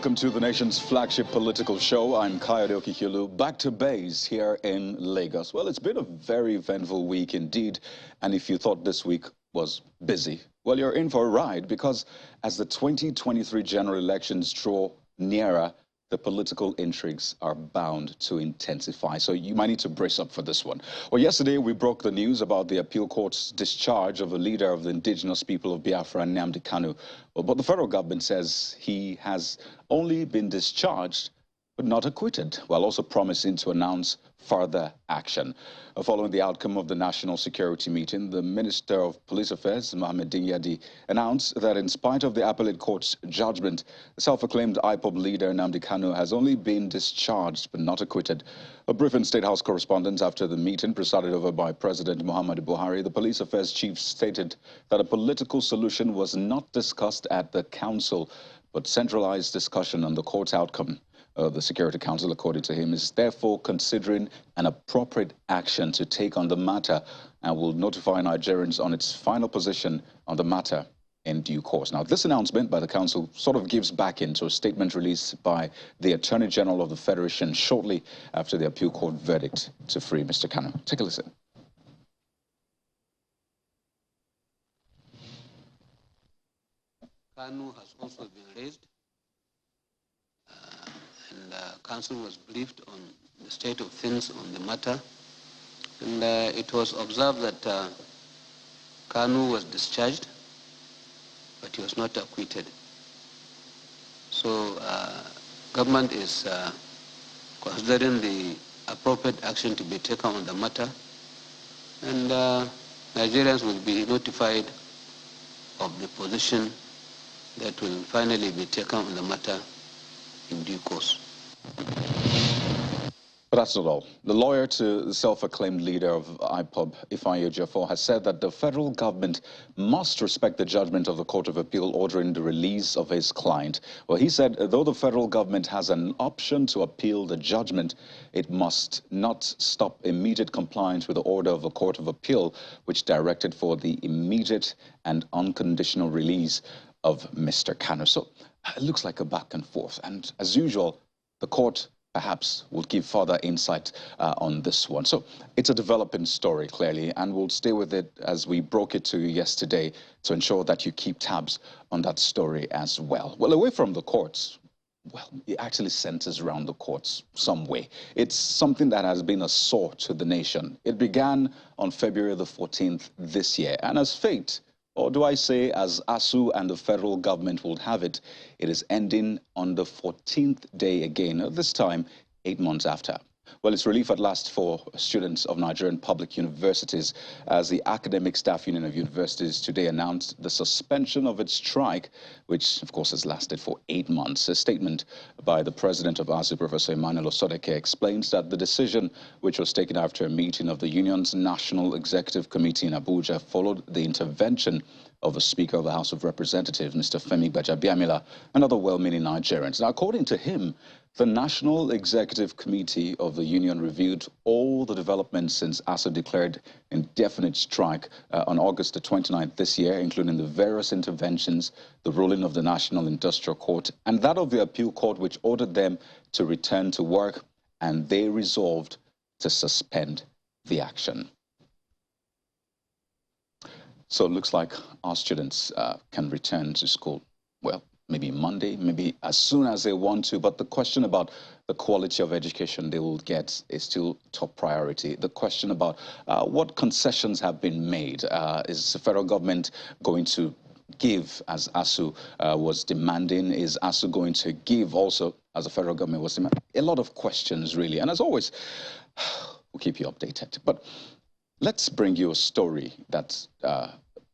Welcome to the nation's flagship political show. I'm Kayode Okihiolu, back to base here in Lagos. Well, it's been a very eventful week indeed, and if you thought this week was busy, well, you're in for a ride, because as the 2023 general elections draw nearer, the political intrigues are bound to intensify. So you might need to brace up for this one. Well, yesterday we broke the news about the appeal court's discharge of a leader of the indigenous people of Biafra, Nnamdi Kanu. Well, but the federal government says he has only been discharged but not acquitted, while also promising to announce further action. Following the outcome of the national security meeting, the Minister of Police Affairs, Mohammed Dingyadi, announced that in spite of the appellate court's judgment, the self-acclaimed IPOB leader Nnamdi Kanu has only been discharged but not acquitted. A briefing State House correspondent after the meeting, presided over by President Muhammadu Buhari, the police affairs chief stated that a political solution was not discussed at the council, but centralized discussion on the court's outcome. The Security Council, according to him, is therefore considering an appropriate action to take on the matter and will notify Nigerians on its final position on the matter in due course. Now, this announcement by the council sort of gives back into a statement released by the Attorney General of the Federation shortly after the appeal court verdict to free Mr. Kanu. Take a listen. Kanu has also been raised. Council was briefed on the state of things on the matter, and it was observed that Kanu was discharged, but he was not acquitted. So government is considering the appropriate action to be taken on the matter, and Nigerians will be notified of the position that will finally be taken on the matter in due course. But that's not all. The lawyer to the self-acclaimed leader of IPOB, Ifeanyi Ejiofor, has said that the federal government must respect the judgment of the Court of Appeal ordering the release of his client. Well, he said, though the federal government has an option to appeal the judgment, it must not stop immediate compliance with the order of the Court of Appeal, which directed for the immediate and unconditional release of Mr. Kanu. So it looks like a back and forth. And as usual, the court perhaps will give further insight on this one. So it's a developing story, clearly, and we'll stay with it as we broke it to you yesterday to ensure that you keep tabs on that story as well. Well, away from the courts, well, it actually centers around the courts some way. It's something that has been a sore to the nation. It began on February the 14th this year, and as fate, or do I say as ASUU and the federal government will have it, it is ending on the 14th day again, this time 8 months after. Well, it's relief at last for students of Nigerian public universities, as the Academic Staff Union of Universities today announced the suspension of its strike, which of course has lasted for 8 months. A statement by the president of ASUU, Professor Emmanuel Osodeke, explains that the decision, which was taken after a meeting of the union's National Executive Committee in Abuja, followed the intervention of the Speaker of the House of Representatives, Mr. Femi Gbajabiamila, and other well-meaning Nigerians. Now, according to him, the National Executive Committee of the union reviewed all the developments since ASUU declared indefinite strike on August the 29th this year, including the various interventions, the ruling of the National Industrial Court, and that of the Appeal Court, which ordered them to return to work, and they resolved to suspend the action. So it looks like our students can return to school, well, maybe Monday, maybe as soon as they want to. But the question about the quality of education they will get is still top priority. The question about what concessions have been made. Is the federal government going to give, as ASUU was demanding? Is ASUU going to give also, as the federal government was demanding? A lot of questions, really. And as always, we'll keep you updated. But let's bring you a story that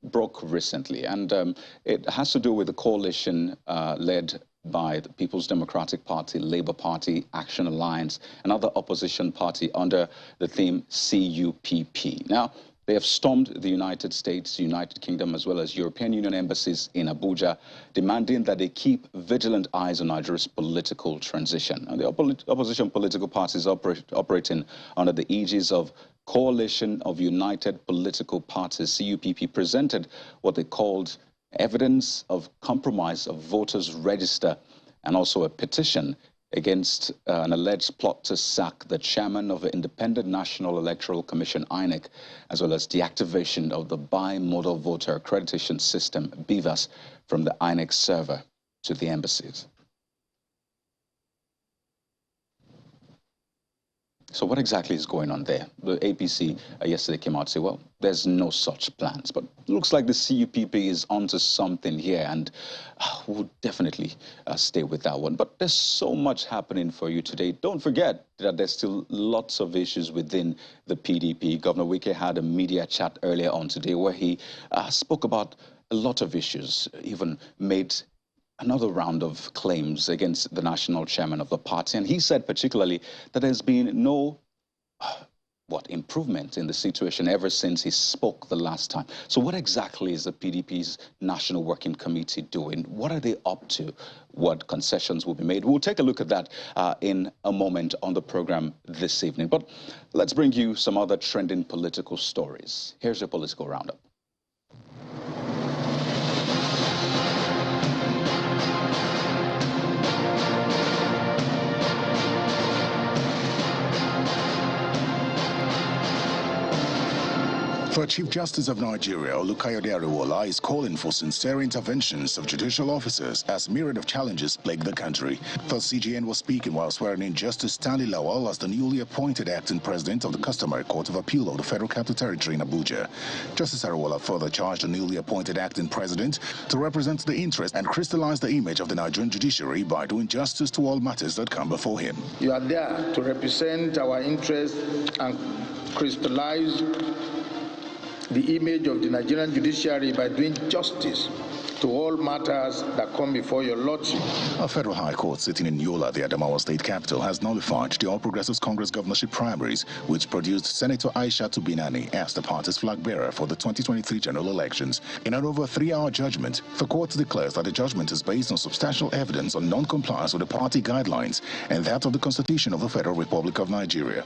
broke recently, and it has to do with the coalition led by the People's Democratic Party, Labour Party, Action Alliance, and other opposition party under the theme CUPP. Now, they have stormed the United States, United Kingdom, as well as European Union embassies in Abuja, demanding that they keep vigilant eyes on Nigeria's political transition. And the opposition political parties operating under the aegis of Coalition of United Political Parties, CUPP, presented what they called evidence of compromise of voters' register and also a petition against an alleged plot to sack the chairman of the Independent National Electoral Commission, INEC, as well as deactivation of the Bimodal Voter Accreditation System, BVAS, from the INEC server to the embassies. So what exactly is going on there? The APC yesterday came out and said, well, there's no such plans. But it looks like the CUPP is onto something here, and we'll definitely stay with that one. But there's so much happening for you today. Don't forget that there's still lots of issues within the PDP. Governor Wike had a media chat earlier on today where he spoke about a lot of issues, even made another round of claims against the national chairman of the party. And he said particularly that there's been no, improvement in the situation ever since he spoke the last time. So what exactly is the PDP's National Working Committee doing? What are they up to? What concessions will be made? We'll take a look at that in a moment on the program this evening. But let's bring you some other trending political stories. Here's your political roundup. The Chief Justice of Nigeria, Olukayode Ariwoola, is calling for sincere interventions of judicial officers as myriad of challenges plague the country. The CJN was speaking while swearing in Justice Stanley Lawal as the newly appointed acting president of the Customary Court of Appeal of the Federal Capital Territory in Abuja. Justice Ariwoola further charged the newly appointed acting president to represent the interest and crystallize the image of the Nigerian judiciary by doing justice to all matters that come before him. You are there to represent our interests and crystallize the image of the Nigerian judiciary by doing justice to all matters that come before your lordship. A federal high court sitting in Yola, the Adamawa state capital, has nullified the All Progressives Congress governorship primaries, which produced Senator Aisha Binani as the party's flag bearer for the 2023 general elections. In an over 3-hour judgment, the court declares that the judgment is based on substantial evidence on non-compliance with the party guidelines and that of the Constitution of the Federal Republic of Nigeria.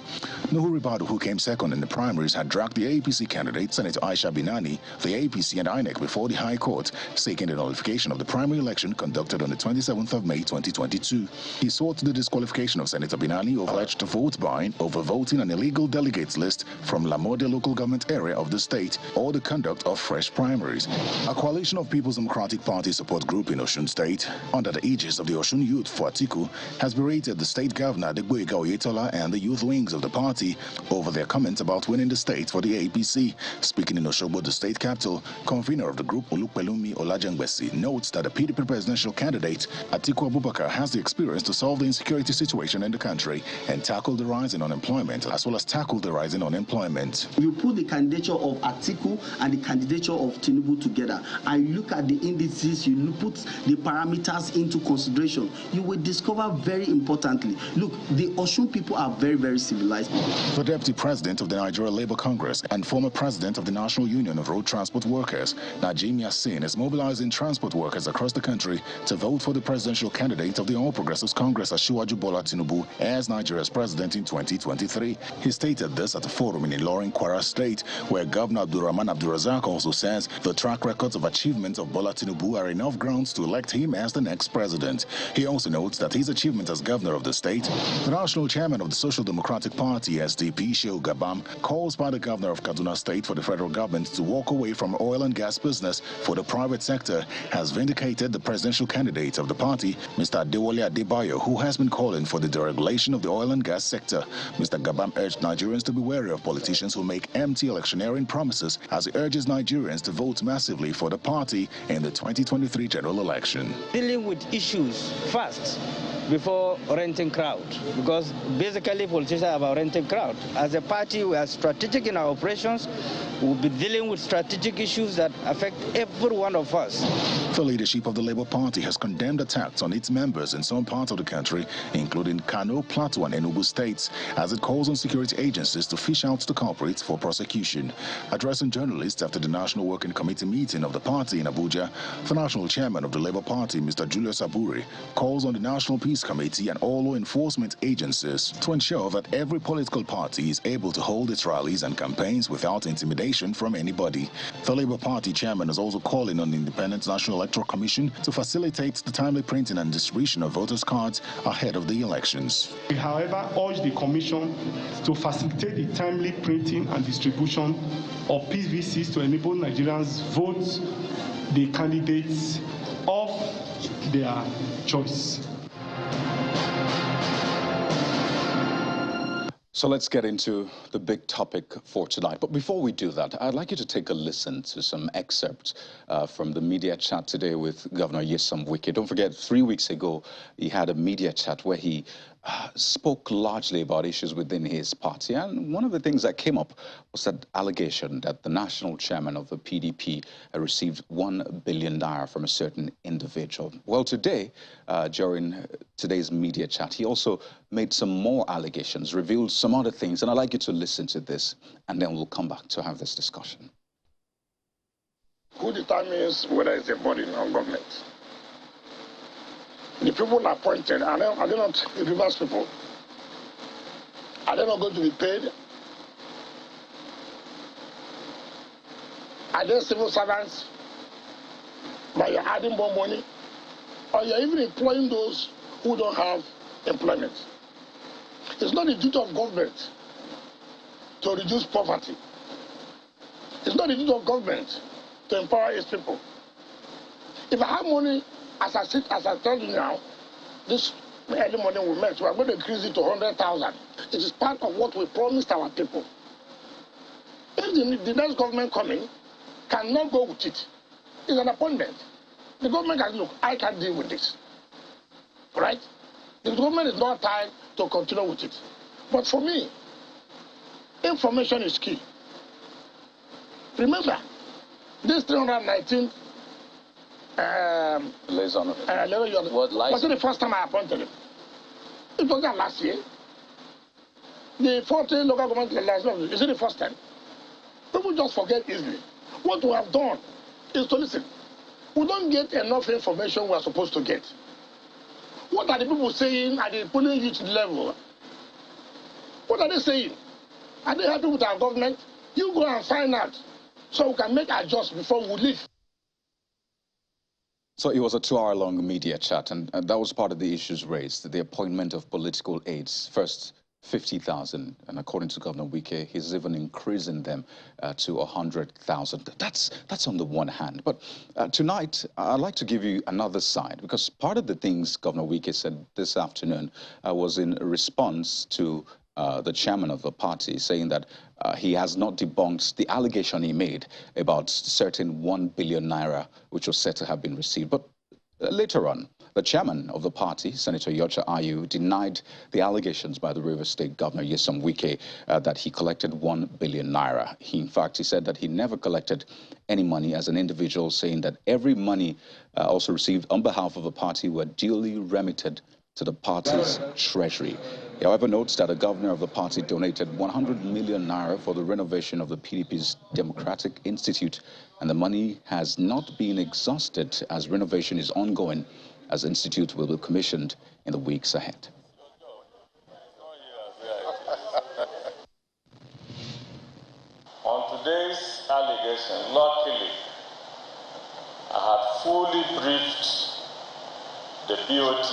Nuhu Ribadu, who came second in the primaries, had dragged the APC candidate, Senator Aisha Binani, the APC and INEC before the high court, seeking the nullification of the primary election conducted on the 27th of May 2022. He sought the disqualification of Senator Binani over alleged vote buying, over voting an illegal delegates list from Lamode local government area of the state, or the conduct of fresh primaries. A coalition of People's Democratic Party support group in Osun State, under the aegis of the Osun Youth for Atiku, has berated the state governor Adegboyega Oyetola and the youth wings of the party over their comments about winning the state for the APC. Speaking in Osogbo, the state capital, convener of the group Olupelumi Olajengbesi notes that the PDP presidential candidate Atiku Abubakar has the experience to solve the insecurity situation in the country and tackle the rising unemployment, as well as tackle the rising unemployment. You put the candidature of Atiku and the candidature of Tinubu together, and you look at the indices, you put the parameters into consideration, you will discover very importantly, look, the Osun people are very, very civilized. The deputy president of the Nigeria Labour Congress and former president of the National Union of Road Transport Workers, Najim Yassin, is mobilizing transport workers across the country to vote for the presidential candidate of the All Progressives Congress, Asiwaju Bola Tinubu, as Nigeria's president in 2023. He stated this at a forum in Ilorin, Kwara State, where Governor Abdurrahman Abdurrazak also says the track records of achievements of Bola Tinubu are enough grounds to elect him as the next president. He also notes that his achievement as governor of the state, the national chairman of the Social Democratic Party, SDP, Shehu Gabam, calls by the governor of Kaduna State for the federal government to walk away from oil and gas business for the private sector, has vindicated the presidential candidate of the party, Mr. Adewale Adebayo, who has been calling for the deregulation of the oil and gas sector. Mr. Gabam urged Nigerians to be wary of politicians who make empty electioneering promises, as he urges Nigerians to vote massively for the party in the 2023 general election. Dealing with issues first before renting crowd, because basically politicians are about renting crowd. As a party, we are strategic in our operations. We'll be dealing with strategic issues that affect every one of us. The leadership of the Labour Party has condemned attacks on its members in some parts of the country, including Kano, Plateau and Enugu states, as it calls on security agencies to fish out the culprits for prosecution. Addressing journalists after the National Working Committee meeting of the party in Abuja, the national chairman of the Labour Party, Mr. Julius Aburi, calls on the National Peace Committee and and all law enforcement agencies to ensure that every political party is able to hold its rallies and campaigns without intimidation from anybody. The Labour Party chairman is also calling on the Independent National Electoral Commission to facilitate the timely printing and distribution of voters' cards ahead of the elections. We, however, urge the Commission to facilitate the timely printing and distribution of PVCs to enable Nigerians vote the candidates of their choice. So let's get into the big topic for tonight. But before we do that, I'd like you to take a listen to some excerpts from the media chat today with Governor Nyesom Wike. Don't forget, 3 weeks ago, he had a media chat where he spoke largely about issues within his party. And one of the things that came up was that allegation that the national chairman of the PDP received 1 billion naira from a certain individual. Well, today, during today's media chat, he also made some more allegations, revealed some other things. And I'd like you to listen to this, and then we'll come back to have this discussion. Who determines whether it's a body or government? The people appointed, are they not the Rivers people? Are they not going to be paid? Are they civil servants? But you're adding more money? Or you're even employing those who don't have employment? It's not the duty of government to reduce poverty. It's not the duty of government to empower its people. If I have money, as I tell you now, this early morning we met, we are going to increase it to 100,000. It is part of what we promised our people. If the next government coming cannot go with it, it's an appointment. The government can look, I can't deal with this. Right? The government is not tied to continue with it. But for me, information is key. Remember, this 319 was it the first time I appointed him? It was that last year. The 14 local government last year, is it the first time? People just forget easily. What we have done is to listen. We don't get enough information we are supposed to get. What are the people saying at the polling unit level? What are they saying? Are they happy with our government? You go and find out so we can make adjustments before we leave. So it was a 2-hour-long media chat, and that was part of the issues raised, the appointment of political aides. First, 50,000, and according to Governor Wike, he's even increasing them to 100,000. That's on the one hand. But tonight, I'd like to give you another side, because part of the things Governor Wike said this afternoon was in response to the chairman of the party, saying that he has not debunked the allegation he made about certain 1 billion naira, which was said to have been received. But later on, the chairman of the party, Senator ASUU, denied the allegations by the Rivers State Governor Nyesom Wike that he collected 1 billion naira. In fact, he said that he never collected any money as an individual, saying that every money also received on behalf of the party were duly remitted to the party's treasury. He, however, notes that the governor of the party donated 100 million naira for the renovation of the PDP's Democratic Institute, and the money has not been exhausted as renovation is ongoing, as the institute will be commissioned in the weeks ahead. On today's allegation, luckily, I had fully briefed the BOT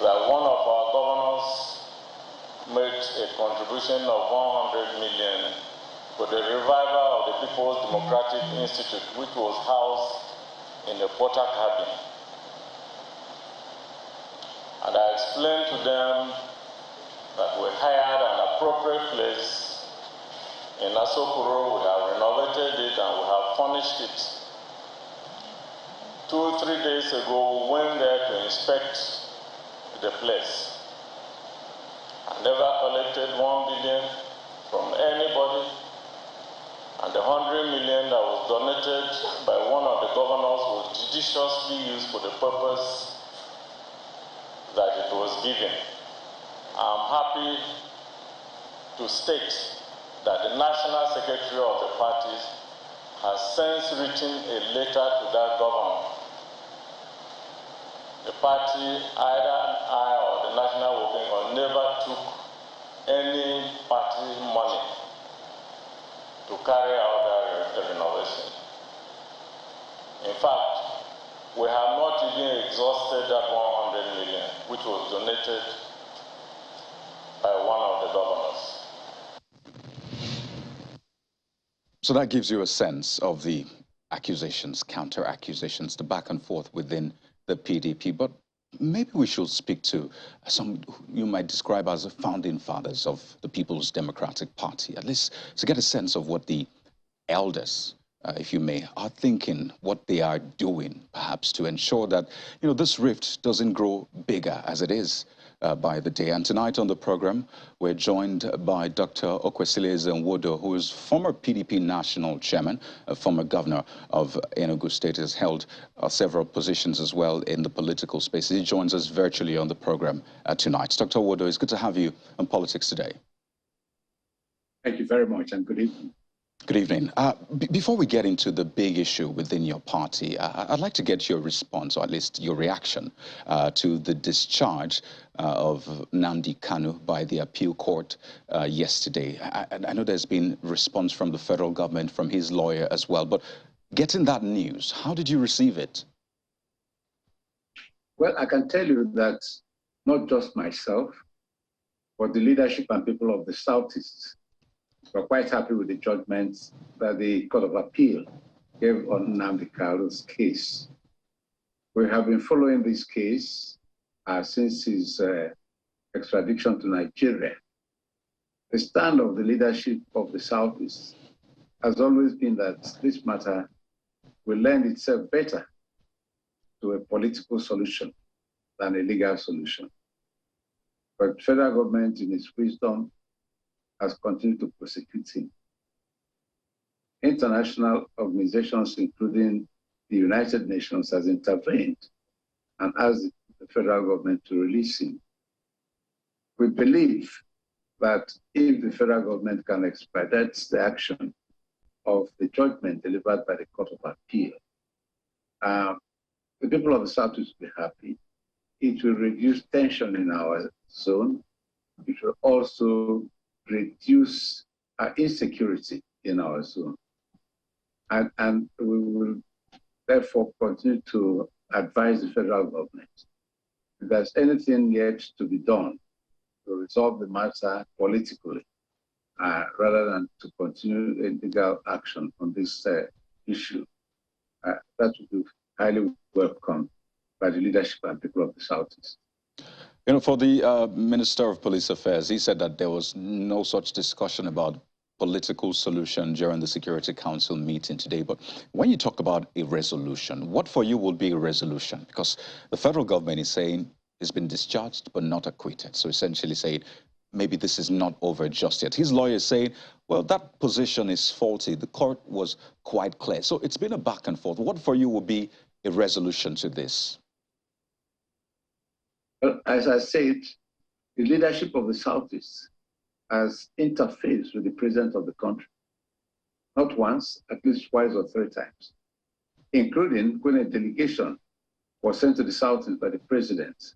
that one of our governors made a contribution of 100 million for the revival of the People's Democratic Institute, which was housed in the Porter cabin. And I explained to them that we hired an appropriate place in Asokoro, we have renovated it and we have furnished it. 2 or 3 days ago, we went there to inspect the place. I never collected 1 billion from anybody, and the 100 million that was donated by one of the governors was judiciously used for the purpose that it was given. I'm happy to state that the National Secretary of the party has since written a letter to that governor the party, either I or the National Working Committee, never took any party money to carry out the renovation. In fact, we have not even exhausted that 100 million, which was donated by one of the governors. So that gives you a sense of the accusations, counter-accusations, the back and forth within the PDP. But maybe we should speak to some you might describe as the founding fathers of the People's Democratic Party, at least to get a sense of what the elders, if you may, are thinking, what they are doing, perhaps, to ensure that, this rift doesn't grow bigger as it is by the day. And tonight on the program, we're joined by Dr. Okwesili Ezenwodo, who is former PDP national chairman, a former governor of Enugu State, has held several positions as well in the political space. He joins us virtually on the program tonight. Dr. Wodo, it's good to have you on Politics Today. Thank you very much, and good evening. Good evening. Before we get into the big issue within your party, I'd like to get your response, or at least your reaction, to the discharge of Nnamdi Kanu by the appeal court yesterday. I know there's been response from the federal government, from his lawyer as well, but getting that news, how did you receive it? Well, I can tell you that not just myself, but the leadership and people of the Southeast were quite happy with the judgments that the Court of Appeal gave on Nnamdi Kanu's case. We have been following this case since his extradition to Nigeria. The stand of the leadership of the Southeast has always been that this matter will lend itself better to a political solution than a legal solution. But the federal government, in its wisdom, has continued to prosecute him. International organizations, including the United Nations, has intervened and asked the federal government to release him. We believe that if the federal government can expedite the action of the judgment delivered by the Court of Appeal, the people of the South will be happy. It will reduce tension in our zone. It will also reduce insecurity in our zone. And we will therefore continue to advise the federal government if there's anything yet to be done to resolve the matter politically, rather than to continue legal action on this issue. That would be highly welcome by the leadership and people of the Southeast. For the Minister of Police Affairs, he said that there was no such discussion about political solution during the Security Council meeting today. But when you talk about a resolution, what for you will be a resolution? Because the federal government is saying it's been discharged but not acquitted. So essentially saying maybe this is not over just yet. His lawyer is saying, well, that position is faulty. The court was quite clear. So it's been a back and forth. What for you will be a resolution to this? Well, as I said, the leadership of the Southeast has interfaced with the president of the country, not once, at least twice or three times, including when a delegation was sent to the Southeast by the president.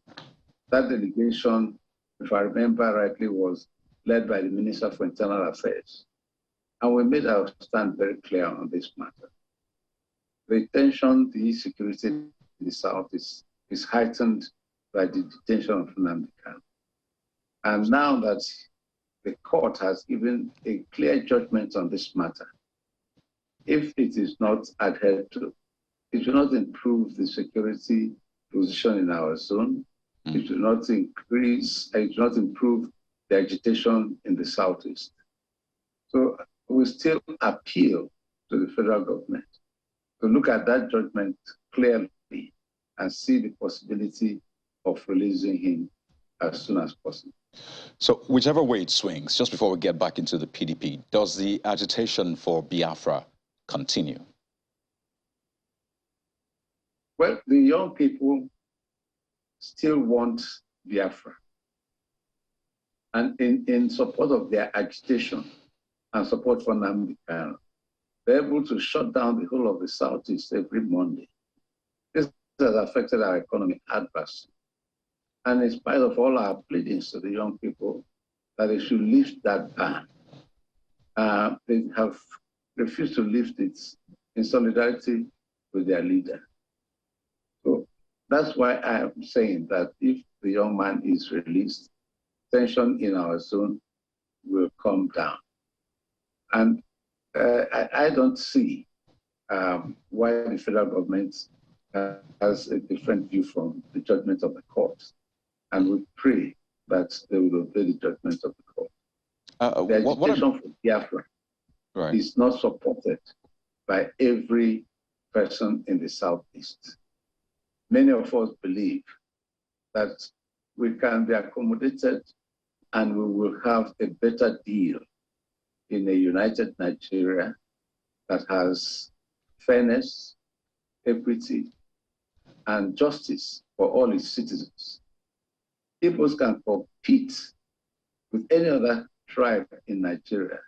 That delegation, if I remember rightly, was led by the Minister for Internal Affairs. And we made our stand very clear on this matter. The tension, the insecurity in the Southeast is heightened by the detention of Nnamdi Kanu. And now that the court has given a clear judgment on this matter, if it is not adhered to, it will not improve the security position in our zone. It will not increase, it will not improve the agitation in the Southeast. So we still appeal to the federal government to look at that judgment clearly and see the possibility of releasing him as soon as possible. So whichever way it swings, just before we get back into the PDP, does the agitation for Biafra continue? Well, the young people still want Biafra. And in support of their agitation and support for Nnamdi Kanu, they're able to shut down the whole of the Southeast every Monday. This has affected our economy adversely. And in spite of all our pleadings to the young people that they should lift that ban, they have refused to lift it in solidarity with their leader. So that's why I am saying that if the young man is released, tension in our zone will come down. And I don't see why the federal government has a different view from the judgment of the court. And we pray that they will obey the judgment of the court. The agitation for Biafra is not supported by every person in the Southeast. Many of us believe that we can be accommodated and we will have a better deal in a united Nigeria that has fairness, equity, and justice for all its citizens. Igbos can compete with any other tribe in Nigeria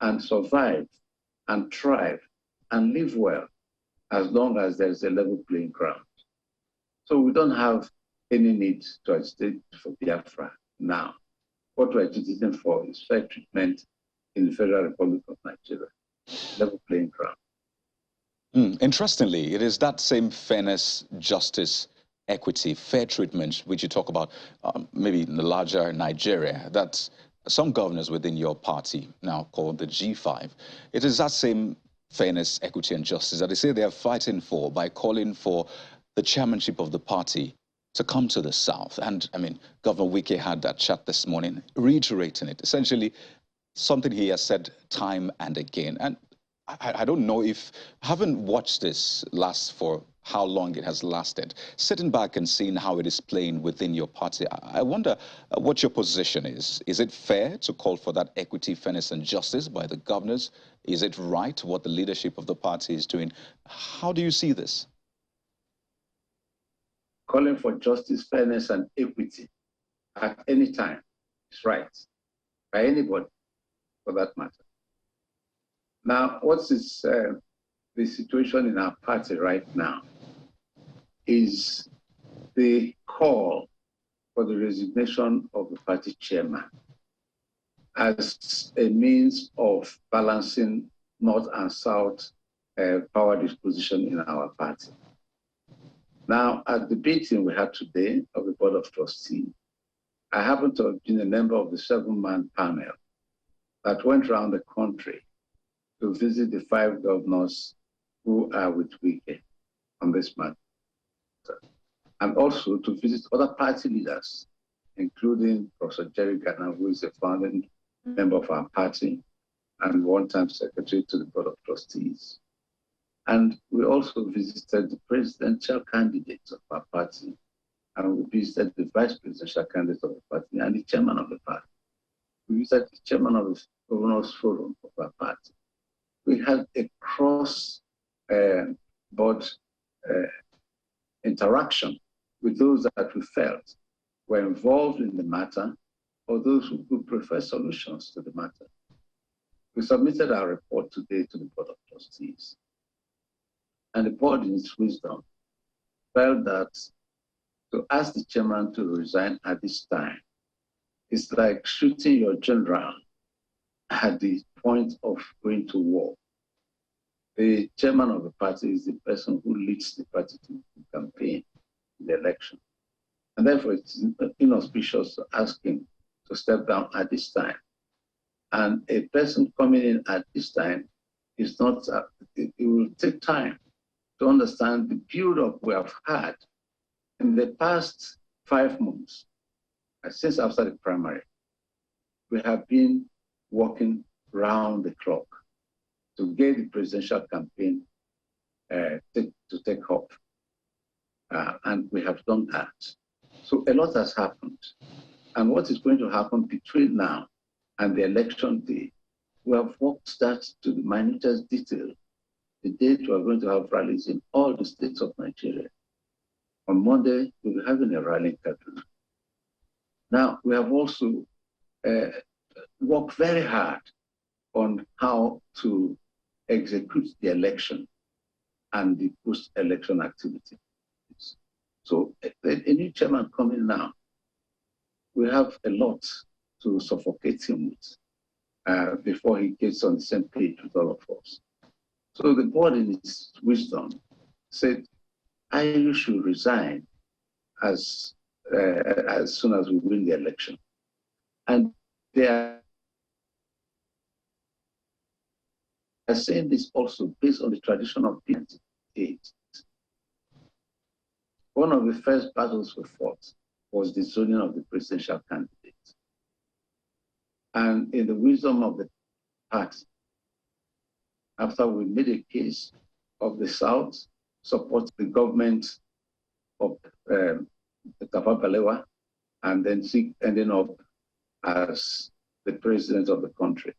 and survive and thrive and live well as long as there's a level playing ground. So we don't have any need to agitate for Biafra now. What we're agitating for is fair treatment in the Federal Republic of Nigeria, level playing ground. Interestingly, it is that same fairness, justice, equity, fair treatment, which you talk about maybe in the larger Nigeria, that some governors within your party, now called the G5, it is that same fairness, equity, and justice that they say they are fighting for by calling for the chairmanship of the party to come to the South. And I mean, Governor Wike had that chat this morning, reiterating it, essentially something he has said time and again. And I don't know if, having watched this last for how long it has lasted, sitting back and seeing how it is playing within your party, I wonder what your position is. Is it fair to call for that equity, fairness, and justice by the governors? Is it right what the leadership of the party is doing? How do you see this? Calling for justice, fairness, and equity at any time is right, by anybody, for that matter. Now, what is the situation in our party right now is the call for the resignation of the party chairman as a means of balancing North and South power disposition in our party. Now, at the meeting we had today of the Board of Trustees, I happen to have been a member of the 7-man panel that went around the country to visit the 5 governors who are with Wike on this matter, and also to visit other party leaders, including Professor Jerry Ghana, who is a founding member of our party and one-time secretary to the Board of Trustees. And we also visited the presidential candidates of our party, and we visited the vice presidential candidate of the party and the chairman of the party. We visited the chairman of the Governors Forum of our party. We had a cross-board interaction with those that we felt were involved in the matter or those who could prefer solutions to the matter. We submitted our report today to the Board of Trustees. And the board, in its wisdom, felt that to ask the chairman to resign at this time is like shooting your general at the point of going to war. The chairman of the party is the person who leads the party to campaign in the election. And therefore, it's inauspicious to ask him to step down at this time. And a person coming in at this time is not, it will take time to understand the build-up we have had in the past 5 months, since after the primary. We have been working round the clock to get the presidential campaign to take off. And we have done that. So a lot has happened. And what is going to happen between now and the election day, we have worked that to the minutest detail. The date we are going to have rallies in all the states of Nigeria. On Monday, we'll be having a rally in Kaduna. Now, we have also worked very hard on how to execute the election and the post-election activity. So a new chairman coming now, we have a lot to suffocate him with before he gets on the same page with all of us. So the board, in its wisdom, said, ASUU should resign as soon as we win the election. And they are saying this also based on the tradition of P98. One of the first battles we fought was the zoning of the presidential candidate. And in the wisdom of the party, after we made a case of the South, support the government of Tafawa Balewa, and then ending up as the president of the country.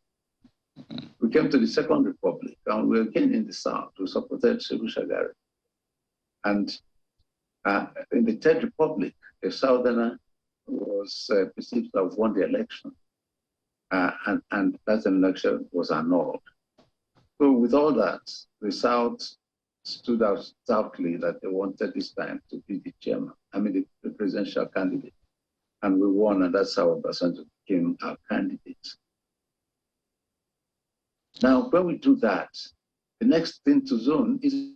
We came to the Second Republic, and we were again in the South. We supported Sekou Shagari. And in the Third Republic, a Southerner was perceived to have won the election, and that election was annulled. So with all that, the South stood out stoutly that they wanted this time to be the chairman, the presidential candidate. And we won, and that's how Obasanjo became our candidate. Now, when we do that, the next thing to zone is...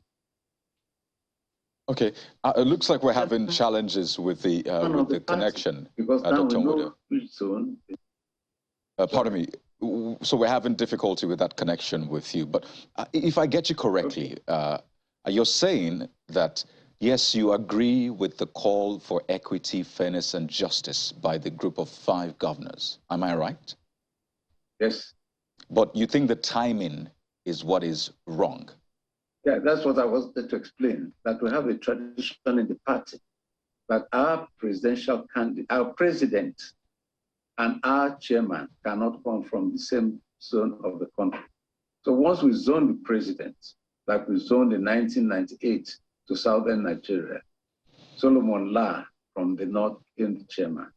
Okay, it looks like we're having challenges with the connection, because now Dr. we know Nwode. which zone. Pardon me. So we're having difficulty with that connection with you. But if I get you correctly, you're saying that, yes, you agree with the call for equity, fairness, and justice by the group of 5 governors. Am I right? Yes. But you think the timing is what is wrong? Yeah, that's what I wanted to explain, that we have a tradition in the party that our presidential candidate, our president and our chairman cannot come from the same zone of the country. So once we zone the president, like we zoned in 1998 to southern Nigeria, Solomon La from the north became the chairman,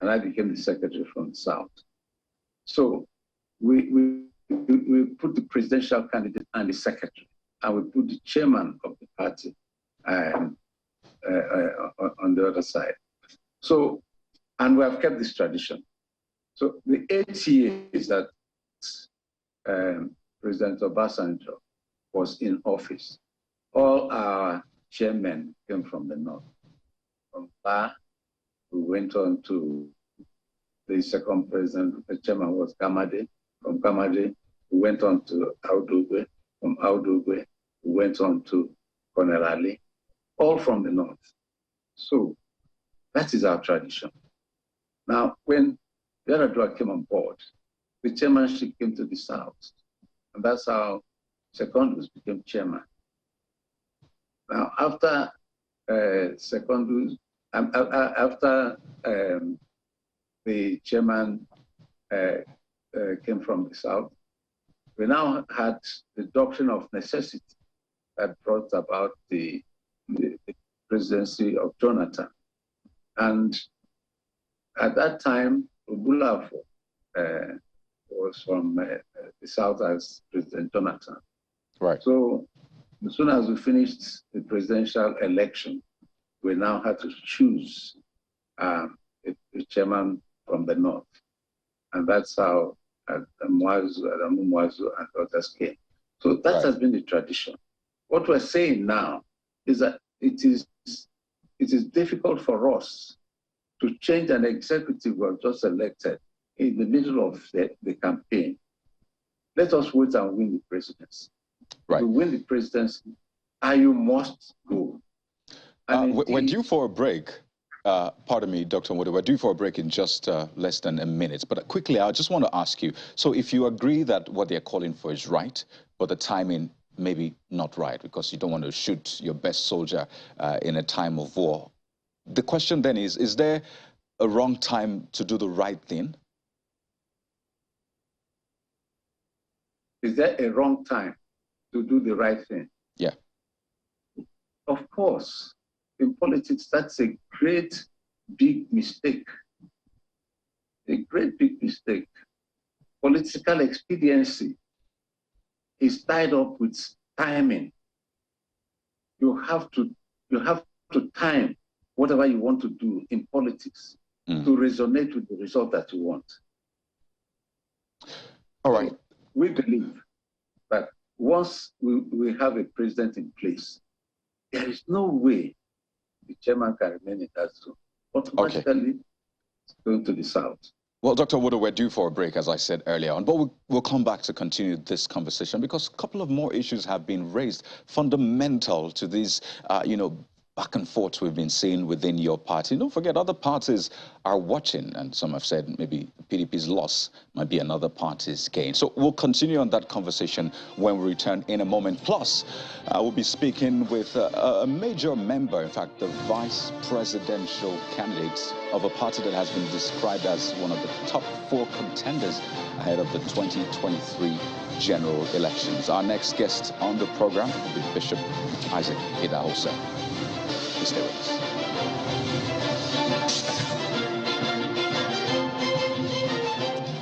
and I became the secretary from the south. So we put the presidential candidate and the secretary, and we put the chairman of the party on the other side. So, and we have kept this tradition. So the 8 years that President Obasanjo was in office, all our chairmen came from the north. From Ba, we went on to the second president, the chairman was Gamade. From Gamade, we went on to Audugwe. From Audugwe, we went on to Colonel Ali, all from the north. So that is our tradition. Now, when Yaradua came on board, the chairmanship came to the south, and that's how Secondus became chairman. Now, after Secondus, after the chairman came from the south, we now had the doctrine of necessity that brought about the presidency of Jonathan. And at that time, Obulafo was from the south as President Jonathan. Right. So as soon as we finished the presidential election, we now had to choose a chairman from the north. And that's how Adamu Mwazu and others came. So that has been the tradition. What we're saying now is that it is difficult for us to change an executive we have just elected in the middle of the campaign. Let us wait and win the presidency. Right. To win the presidency, ASUU must go. We're due for a break. Pardon me, Dr. Nwode, we're due for a break in just less than a minute. But quickly, I just want to ask you, so if you agree that what they're calling for is right, but the timing maybe not right, because you don't want to shoot your best soldier in a time of war, the question then is there a wrong time to do the right thing? Is there a wrong time to do the right thing? Yeah. Of course. In politics, that's a great big mistake. A great big mistake. Political expediency is tied up with timing. You have to time whatever you want to do in politics to resonate with the result that you want. All right. So we believe that once we have a president in place, there is no way the chairman can remain in that zone. Automatically, it's going to the south. Well, Dr. Wodo, we're due for a break, as I said earlier on, but we'll come back to continue this conversation because a couple of more issues have been raised fundamental to these, back and forth we've been seeing within your party. Don't forget, other parties are watching, and some have said maybe PDP's loss might be another party's gain. So we'll continue on that conversation when we return in a moment. Plus, we'll be speaking with a major member, in fact, the vice presidential candidate of a party that has been described as one of the top 4 contenders ahead of the 2023 general elections. Our next guest on the program will be Bishop Isaac Idahosa. Please stay with us.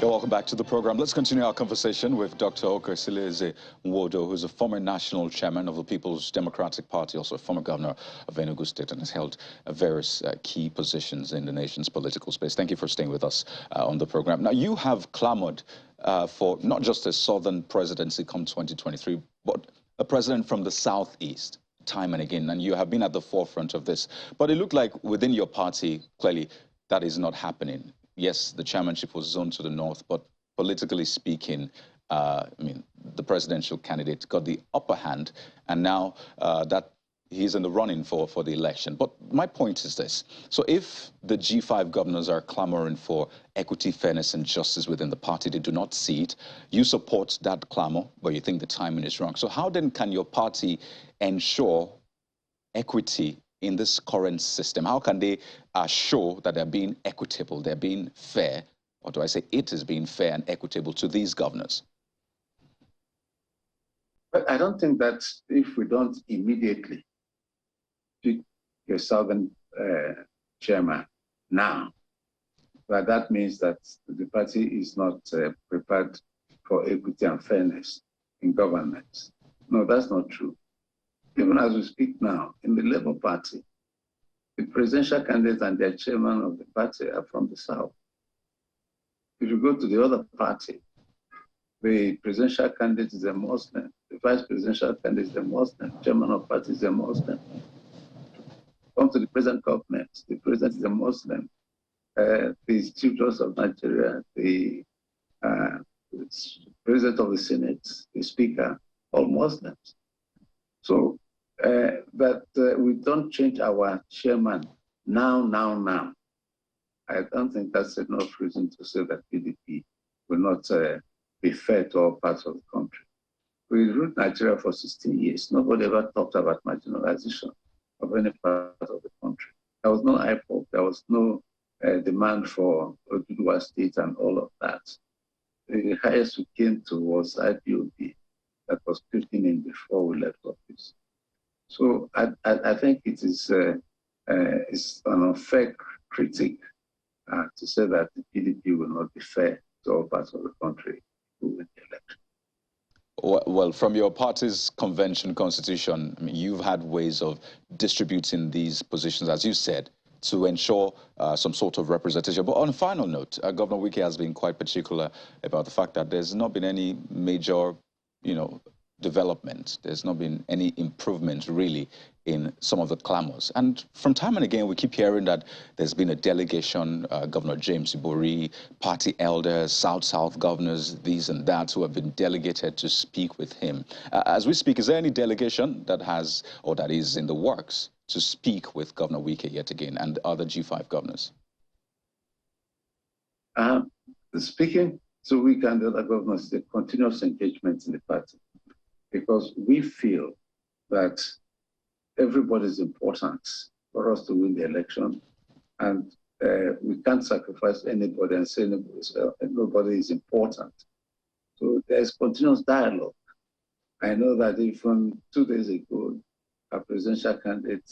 Welcome back to the program. Let's continue our conversation with Dr. Okesileze Nwodo, who's a former national chairman of the People's Democratic Party, also a former governor of Enugu State, and has held various key positions in the nation's political space. Thank you for staying with us on the program. Now, you have clamored for not just a southern presidency come 2023, but a president from the southeast, time and again, and you have been at the forefront of this. But it looked like within your party, clearly, that is not happening. Yes, the chairmanship was zoned to the north, but politically speaking, the presidential candidate got the upper hand, and now that he's in the running for the election. But my point is this. So if the G5 governors are clamoring for equity, fairness, and justice within the party, they do not see it. You support that clamor, but you think the timing is wrong. So how then can your party ensure equity in this current system? How can they show that they're being equitable, they're being fair, or do I say it is being fair and equitable to these governors? But I don't think that if we don't immediately pick a southern chairman now, that means that the party is not prepared for equity and fairness in governance. No, that's not true. Even as we speak now, in the Labour Party, the presidential candidates and their chairman of the party are from the South. If you go to the other party, the presidential candidate is a Muslim, the vice presidential candidate is a Muslim, chairman of party is a Muslim. Come to the present government, the president is a Muslim, the chief justice of Nigeria, the president of the Senate, the speaker, all Muslims. So we don't change our chairman now. I don't think that's enough reason to say that PDP will not be fair to all parts of the country. We ruled Nigeria for 16 years. Nobody ever talked about marginalization of any part of the country. There was no IPOP, there was no demand for Oduduwa State and all of that. The highest we came to was IPOB that was creeping in before we left office. So I think it is it's an unfair critique to say that the PDP will not be fair to all parts of the country who win the election. Well, from your party's convention constitution, you've had ways of distributing these positions, as you said, to ensure some sort of representation. But on a final note, Governor Wike has been quite particular about the fact that there's not been any major, development. There's not been any improvement, really, in some of the clamors. And from time and again, we keep hearing that there's been a delegation, Governor James Ibori, party elders, South governors, these and that, who have been delegated to speak with him. As we speak, is there any delegation that has, or that is in the works, to speak with Governor Wike yet again and other G5 governors? Speaking to Wike and the other governors, the continuous engagement in the party, because we feel that everybody is important for us to win the election, and we can't sacrifice anybody and say nobody is important. So there's continuous dialogue. I know that even 2 days ago, our presidential candidate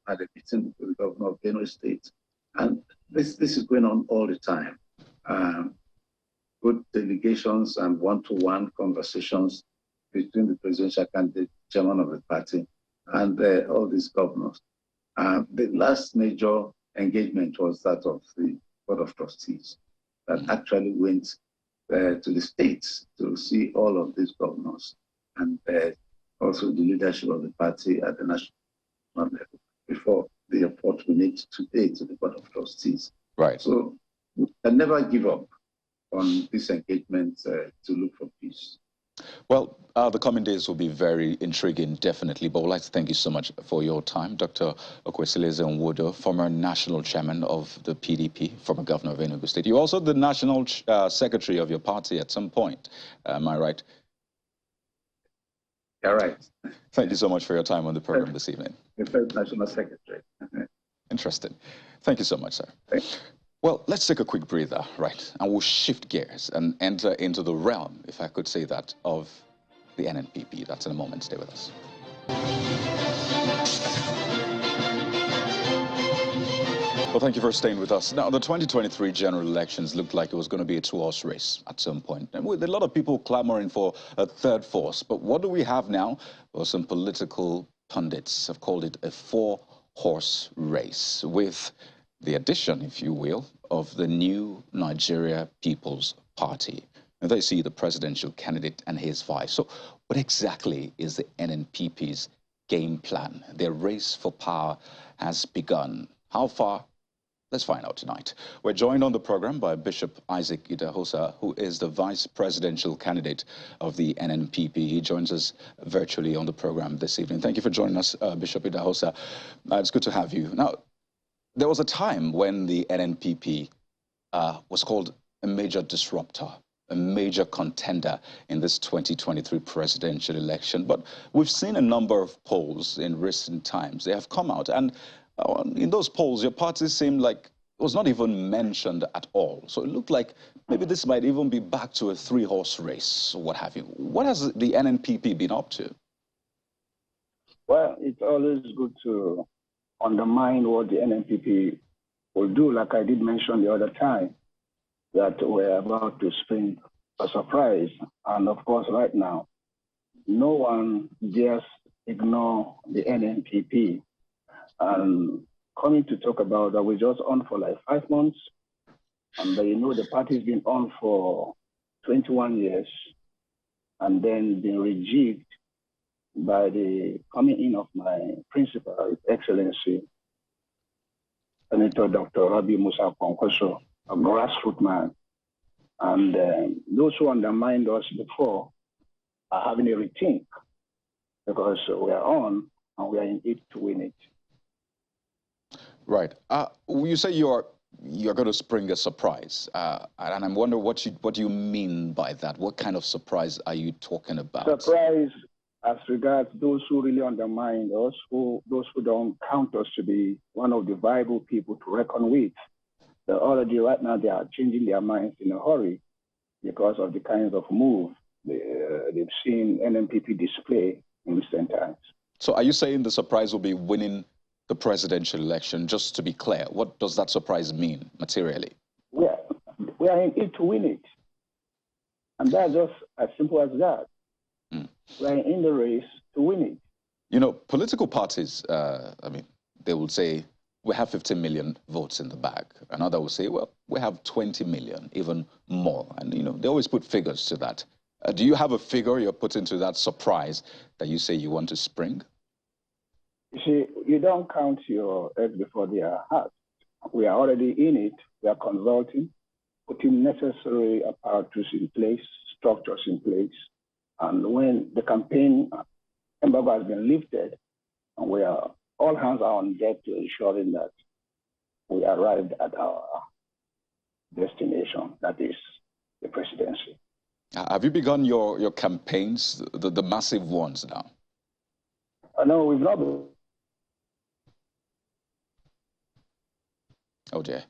had a meeting with the governor of Benue State, and this is going on all the time. Good delegations and one-to-one conversations between the presidential candidate, chairman of the party, and all these governors. The last major engagement was that of the Board of Trustees that actually went to the states to see all of these governors and also the leadership of the party at the national level before the report we need today to the Board of Trustees. Right. So we can never give up on this engagement to look for peace. Well, the coming days will be very intriguing, definitely, but I would like to thank you so much for your time. Dr. Okwesilieze Nwodo, former national chairman of the PDP, former governor of Enugu State. You're also the national secretary of your party at some point. Am I right? You're right. Thank you so much for your time on the program this evening. The first national secretary. Interesting. Thank you so much, sir. Well, let's take a quick breather, right? And we'll shift gears and enter into the realm, if I could say that, of the NNPP. That's in a moment. Stay with us. Well, thank you for staying with us. Now, the 2023 general elections looked like it was going to be a two-horse race at some point. And with a lot of people clamoring for a third force. But what do we have now? Well, some political pundits have called it a four-horse race with the addition, if you will, of the new Nigeria People's Party. And they see the presidential candidate and his vice. So what exactly is the NNPP's game plan? Their race for power has begun. How far? Let's find out tonight. We're joined on the program by Bishop Isaac Idahosa, who is the vice presidential candidate of the NNPP. He joins us virtually on the program this evening. Thank you for joining us, Bishop Idahosa. It's good to have you. Now, there was a time when the NNPP was called a major disruptor, a major contender in this 2023 presidential election. But we've seen a number of polls in recent times. They have come out, and in those polls, your party seemed like it was not even mentioned at all. So it looked like maybe this might even be back to a three-horse race, or what have you. What has the NNPP been up to? Well, it's always good to undermine what the NNPP will do, like I did mention the other time, that we're about to spring a surprise. And of course, right now, no one dares ignore the NNPP. And coming to talk about that, we're just on for like 5 months. And you know, the party's been on for 21 years and then been rejigged by the coming in of my principal, His Excellency, Senator Dr. Rabi Musa Kwankwaso, a grassroots man. And those who undermined us before are having a rethink because we are on and we are in it to win it. Right. You say you're going to spring a surprise, and I'm wondering what do you mean by that? What kind of surprise are you talking about? Surprise as regards those who really undermine us, those who don't count us to be one of the viable people to reckon with. So already right now they are changing their minds in a hurry because of the kinds of move they've seen NNPP display in recent times. So are you saying the surprise will be winning the presidential election? Just to be clear, what does that surprise mean materially? We are in it to win it. And that's just as simple as that. We are in the race to win it. You know, political parties, I mean, they will say, we have 15 million votes in the bag. Another will say, well, we have 20 million, even more. And, you know, they always put figures to that. Do you have a figure you're putting to that surprise that you say you want to spring? You see, you don't count your eggs before they are hatched. We are already in it. We are consulting, putting necessary apparatus in place, structures in place. And when the campaign embargo has been lifted, and we are all hands are on deck to ensuring that we arrived at our destination, that is the presidency. Have you begun your campaigns, the massive ones now? No, we've not been. Oh dear.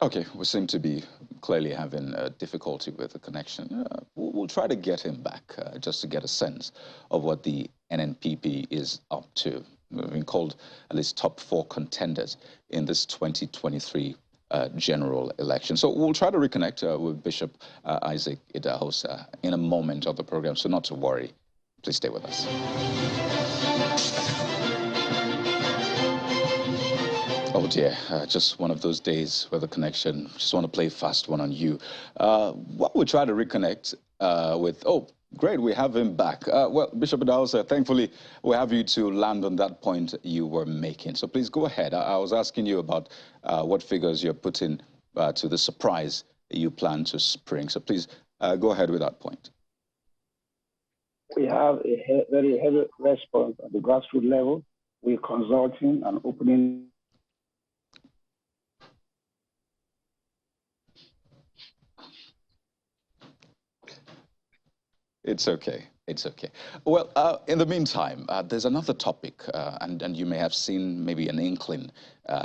Okay, we seem to be clearly having difficulty with the connection. We'll try to get him back just to get a sense of what the NNPP is up to. We've been called at least top 4 contenders in this 2023 general election. So we'll try to reconnect with Bishop Isaac Idahosa in a moment of the program, so not to worry. Please stay with us. Oh dear, just one of those days where the connection, just want to play fast one on you. Why we try to reconnect with, oh, great, we have him back. Well, Bishop Adausa, thankfully, we have you to land on that point you were making. So please go ahead. I was asking you about what figures you're putting to the surprise you plan to spring. So please go ahead with that point. We have a very heavy response at the grassroots level. We're consulting and opening. It's okay. It's okay. Well, in the meantime, there's another topic, and you may have seen maybe an inkling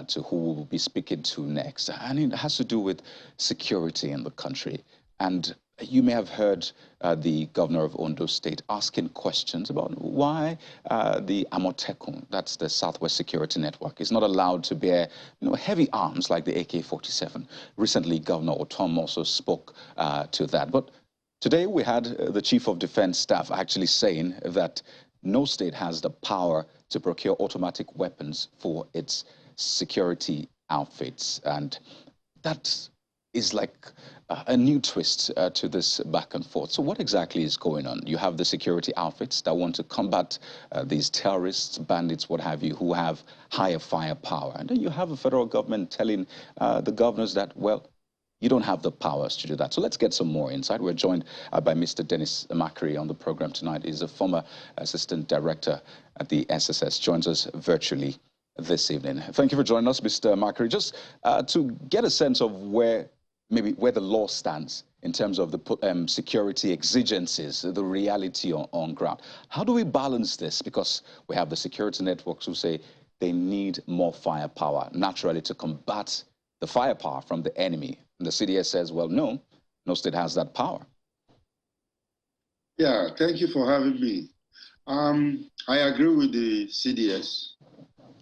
to who we'll be speaking to next, and it has to do with security in the country. And you may have heard the governor of Ondo State asking questions about why the Amotekun, that's the Southwest Security Network, is not allowed to bear heavy arms like the AK-47. Recently, Governor Otom also spoke to that. But today, we had the Chief of Defense Staff actually saying that no state has the power to procure automatic weapons for its security outfits. And that is like a new twist to this back and forth. So what exactly is going on? You have the security outfits that want to combat these terrorists, bandits, what have you, who have higher firepower. And then you have a federal government telling the governors that, well, you don't have the powers to do that. So let's get some more insight. We're joined by Mr. Dennis Makary on the program tonight. He's a former assistant director at the SSS, joins us virtually this evening. Thank you for joining us, Mr. Makary. Just to get a sense of where the law stands in terms of the security exigencies, the reality on ground. How do we balance this? Because we have the security networks who say they need more firepower, naturally, to combat the firepower from the enemy. And the CDS says, well, no state has that power. Yeah, thank you for having me. I agree with the CDS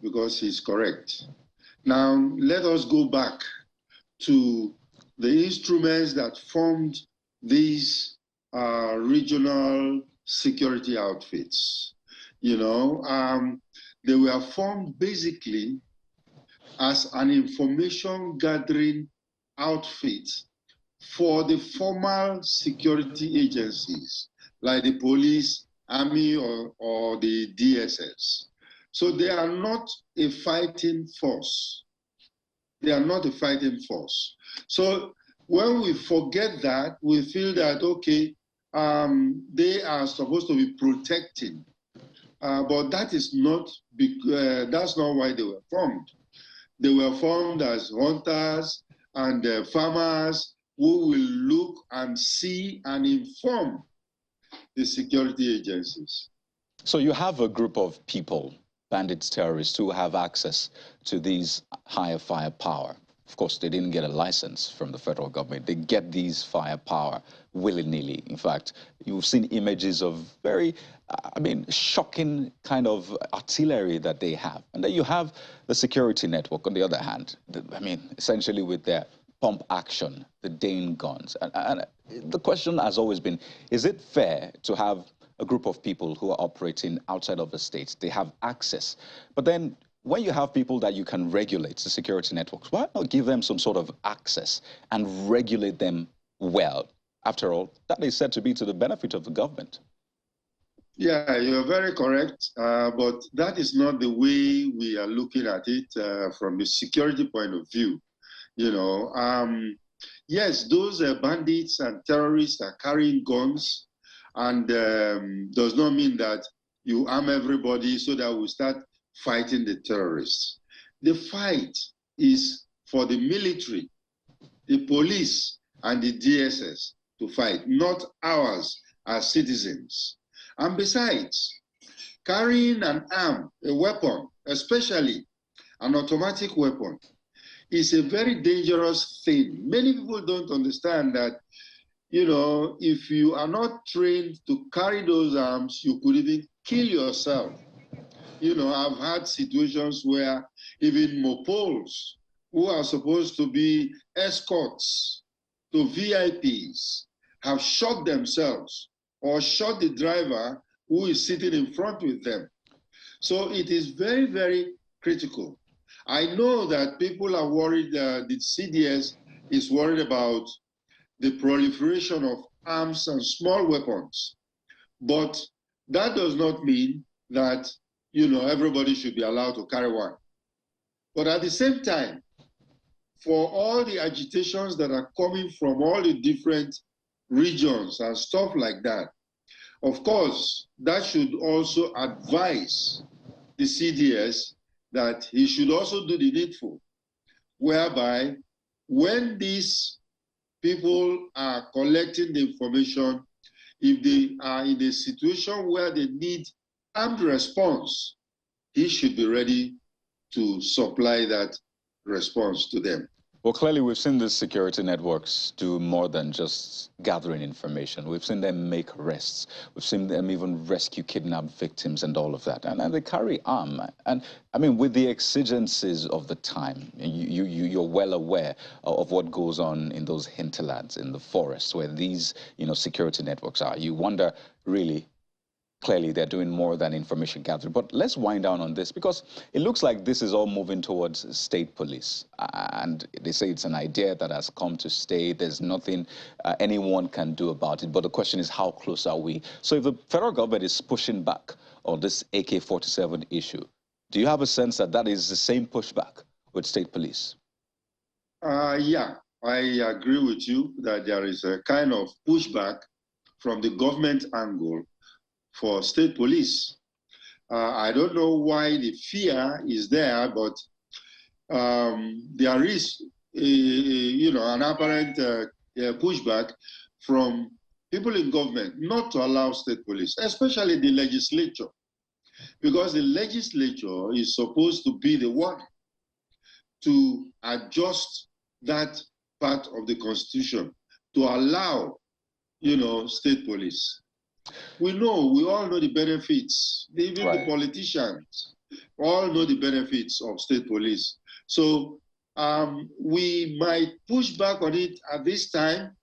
because he's correct. Now, let us go back to the instruments that formed these regional security outfits. They were formed basically as an information gathering outfit for the formal security agencies like the police, army, or the DSS. So they are not a fighting force. They are not a fighting force. So when we forget that, we feel that, okay, they are supposed to be protecting. But that is not, that's not why they were formed. They were formed as hunters and farmers who will look and see and inform the security agencies. So you have a group of people, bandits, terrorists, who have access to these higher firepower. Of course, they didn't get a license from the federal government. They get these firepower willy-nilly. In fact, you've seen images of very, shocking kind of artillery that they have. And then you have the security network, on the other hand, essentially with their pump action, the Dane guns. And the question has always been, is it fair to have a group of people who are operating outside of the state? They have access. But then when you have people that you can regulate, the security networks, why not give them some sort of access and regulate them well? After all, that is said to be to the benefit of the government. Yeah, you're very correct. But that is not the way we are looking at it from the security point of view. Yes, those bandits and terrorists are carrying guns, and does not mean that you arm everybody so that we start fighting the terrorists. The fight is for the military, the police, and the DSS to fight, not ours as citizens. And besides, carrying an arm, a weapon, especially an automatic weapon, is a very dangerous thing. Many people don't understand that, if you are not trained to carry those arms, you could even kill yourself. I've had situations where even mopols, who are supposed to be escorts to VIPs, have shot themselves or shot the driver who is sitting in front with them. So it is very, very critical. I know that people are worried, the CDS is worried about the proliferation of arms and small weapons. But that does not mean that, everybody should be allowed to carry one. But at the same time, for all the agitations that are coming from all the different regions and stuff like that, of course, that should also advise the CDS that he should also do the needful, whereby when these people are collecting the information, if they are in a situation where they need armed response, he should be ready to supply that response to them. Well, clearly we've seen these security networks do more than just gathering information. We've seen them make arrests. We've seen them even rescue kidnapped victims and all of that. And they carry arms. And I mean, with the exigencies of the time, you're well aware of what goes on in those hinterlands, in the forests, where these, security networks are. You wonder, really, clearly they're doing more than information gathering. But let's wind down on this, because it looks like this is all moving towards state police. And they say it's an idea that has come to stay. There's nothing anyone can do about it. But the question is, how close are we? So if the federal government is pushing back on this AK-47 issue, do you have a sense that that is the same pushback with state police? Yeah, I agree with you that there is a kind of pushback from the government angle for state police. I don't know why the fear is there, but there is, an apparent pushback from people in government not to allow state police, especially the legislature, because the legislature is supposed to be the one to adjust that part of the Constitution to allow, state police. We all know the benefits. Even the politicians all know the benefits of state police. So we might push back on it at this time,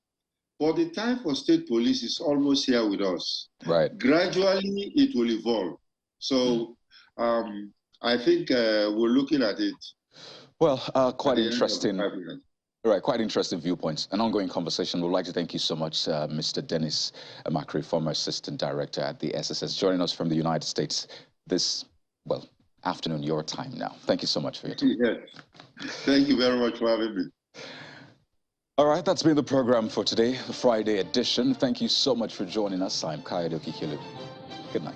but the time for state police is almost here with us. Right. Gradually, it will evolve. So I think we're looking at it. Well, quite interesting. Right, quite interesting viewpoints. An ongoing conversation. We'd like to thank you so much, Mr. Dennis Amakri, former Assistant Director at the SSS, joining us from the United States this, afternoon, your time now. Thank you so much for your time. Yes. Thank you very much for having me. All right, that's been the program for today, the Friday edition. Thank you so much for joining us. I'm Kayode Okikilu. Good night.